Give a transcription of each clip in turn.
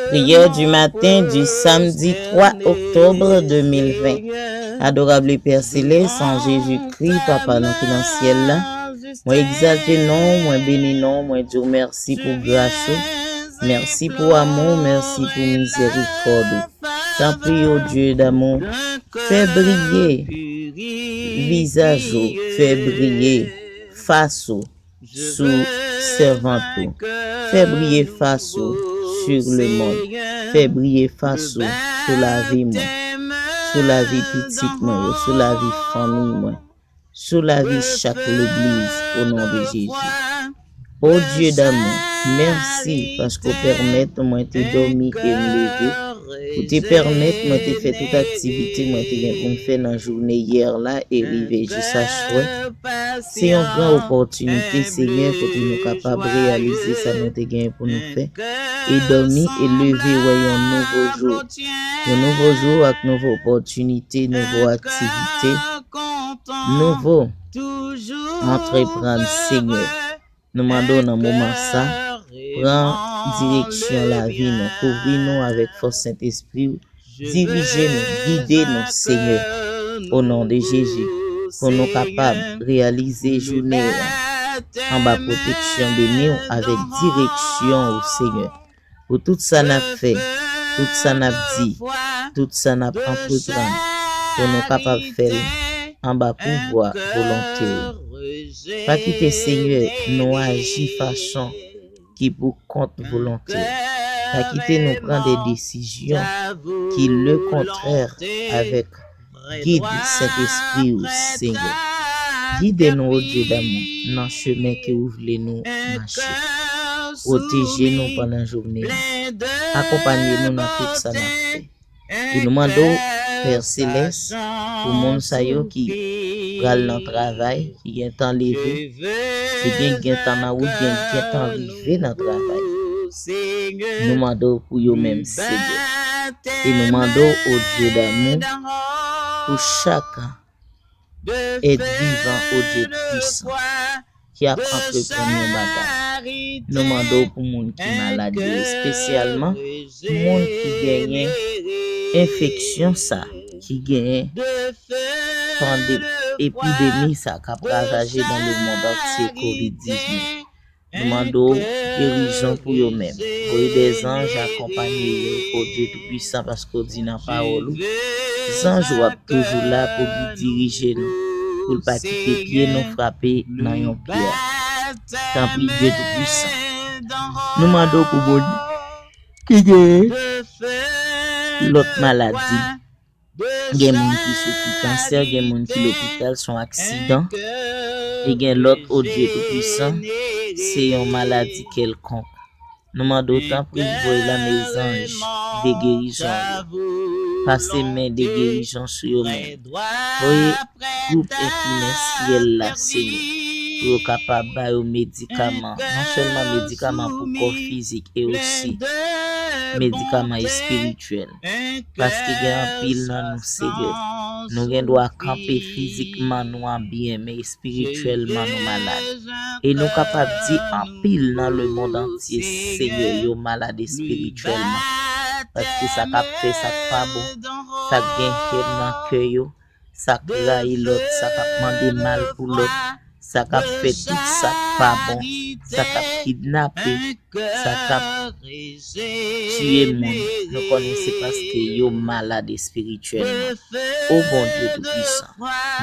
Prière du matin du samedi 3 octobre 2020. Adorable Père Céleste, en Jésus-Christ, Papa dans le ciel là, moi exalté non, moi béni non, moi Dieu merci pour grâce, merci pour amour, merci pour miséricorde. T'en prie au Dieu d'amour, fais briller visage, fais briller face sous servante, fais briller face sur le monde, fais briller face sur la vie moi, sur la vie petite moi, sur la vie famille moi, sur la vie chaque l'église au nom de Jésus. Oh Dieu d'amour, merci parce que permettre moi de dormir et me lever, pour te permettre moi de faire toute activité moi te pour me faire dans journée hier là et arriver jusqu'à soir. C'est une grande opportunité Seigneur pour nous capable de réaliser ça nous te gagné pour nous faire et dormir et lever un nouveau jour avec nouvelle opportunité, nouvelle activité, nouveau entreprendre Seigneur. Nous demandons dans moment ça, prends direction la vie, nous couvrir-nous avec force Saint-Esprit, dirigez-nous, guidez-nous Seigneur, au nom de Jésus, pour nous capables de réaliser journée en bas protection de nous avec direction au Seigneur. Pour tout ça n'a fait, tout ça n'a dit, tout ça n'a entreprendre, pour nous capables de faire en bas pouvoir volontaire. Pas quitter Seigneur, nous agir façon qui pour compte volontaire. Pas quitter nous prendre des décisions qui le contraire avec guide Saint-Esprit au Seigneur. Guidez-nous au Dieu d'amour dans le chemin que vous voulez nous marcher. Protégez-nous pendant la journée. Accompagnez-nous dans tout ça. Et nous demandons, Père Céleste, pour monde qui pral dans travail, qui vient temps lever, qui vient temps en route, qui vient temps arriver dans travail. Nous demandons pour eux même Seigneur. Et nous demandons au Dieu d'amour pour chacun être vivant au Dieu puissant qui a entrepris nos bagages. Nous demandons pour monde qui est malade, spécialement monde qui gagne infection ça, qui gagne épidémie ça qui a ravagé dans le monde entier COVID-19. Nous demandons guérison pour eux-mêmes. Pour des anges accompagnés au Dieu tout-puissant parce qu'on dit dans la parole. Les anges sont toujours là pour diriger nous, pour ne pas quitter pied nous frapper dans une pierre. Tant pis Dieu tout-puissant. Nous demandons pour vous qui gagne l'autre maladie. Il y a des gens qui souffrent cancer, il y a des gens qui l'hôpital sont accident. Et il y a l'autre au Dieu tout-puissant, c'est une maladie quelconque. Nous demandons autant pour voir la mes anges des guérisons. Passez main des guérisons sur eux-mêmes. Voyez, groupe infirmier ciel là, Seigneur. Pour capable de médicaments, non seulement médicaments pour corps physique et aussi médicaments spirituels. Parce qu'il y a un pile dans nous, Seigneur. Nous devons camper physiquement nous bien, mais spirituellement nous malades. Et nous capables de dire en pile dans le monde entier, Seigneur, nous malades spirituellement. Parce que ça cap fait ça pas bon, ça gagne dans le cœur, ça trahit l'autre, ça cap demander mal pour l'autre. Ça cap fait tout ça pas bon, ça cap kidnapper, ça cap tuer monde. Nous connaissons parce que yo malade spirituellement. Oh bon Dieu tout puissant,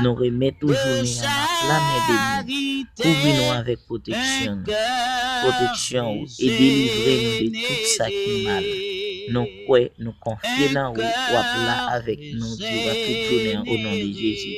nous remettons toujours la main de nous, couvrez-nous avec protection et délivrez-nous de tout ça qui mal. Nous confions dans vous, là avec nous, Dieu va tout donner au nom de Jésus.